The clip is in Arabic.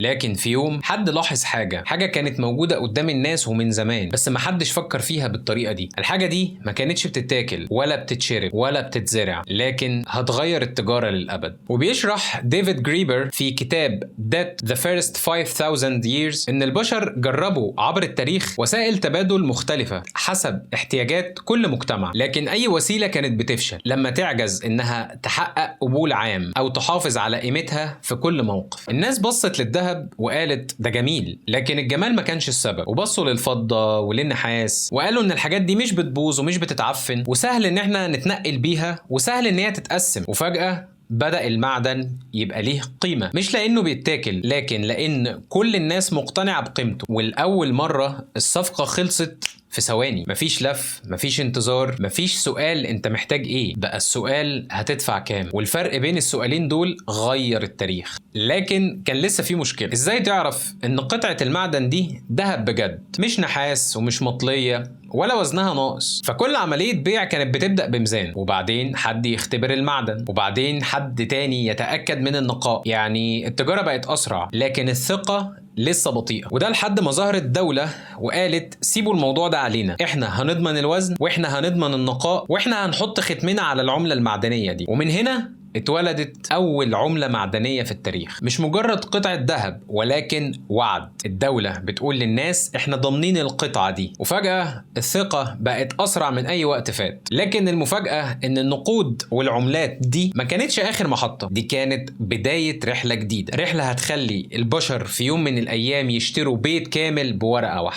لكن في يوم حد لاحظ حاجة كانت موجودة قدام الناس ومن زمان، بس محدش فكر فيها بالطريقة دي. الحاجة دي ما كانتش بتتاكل ولا بتتشرب ولا بتتزرع، لكن هتغير التجارة للأبد. وبيشرح ديفيد جريبر في كتاب That the First 5000 Years إن البشر جربوا عبر التاريخ وسائل تبادل مختلفة حسب احتياجات كل مجتمع، لكن أي وسيلة كانت بتفشل لما تعجز إنها تحقق قبول عام أو تحافظ على قيمتها في كل موقف. الناس بصت للذهب وقالت ده جميل، لكن الجمال ما كانش السبب، وبصوا للفضة وللنحاس وقالوا إن الحاجات دي مش بتبوظ ومش بتتعفن وسهل إن احنا نتنقل بيها وسهل إن هي تتقسم. وفجأة بدأ المعدن يبقى ليه قيمة، مش لأنه بيتاكل لكن لأن كل الناس مقتنعة بقيمته. والأول مرة الصفقة خلصت في ثواني، مفيش لف، مفيش انتظار، مفيش سؤال انت محتاج ايه، بقى السؤال هتدفع كام. والفرق بين السؤالين دول غير التاريخ. لكن كان لسه في مشكلة، ازاي تعرف ان قطعة المعدن دي ذهب بجد مش نحاس ومش مطلية ولا وزنها ناقص؟ فكل عملية بيع كانت بتبدأ بميزان، وبعدين حد يختبر المعدن، وبعدين حد تاني يتأكد من النقاء. يعني التجارة بقت أسرع، لكن الثقة لسه بطيئة. وده لحد ما ظهرت دولة وقالت سيبوا الموضوع ده علينا، احنا هنضمن الوزن واحنا هنضمن النقاء واحنا هنحط ختمنا على العملة المعدنية دي. ومن هنا اتولدت أول عملة معدنية في التاريخ، مش مجرد قطعة ذهب ولكن وعد. الدولة بتقول للناس احنا ضامنين القطعة دي، وفجأة الثقة بقت أسرع من أي وقت فات. لكن المفاجأة إن النقود والعملات دي ما كانتش آخر محطة، دي كانت بداية رحلة جديدة، رحلة هتخلي البشر في يوم من الأيام يشتروا بيت كامل بورقة واحدة.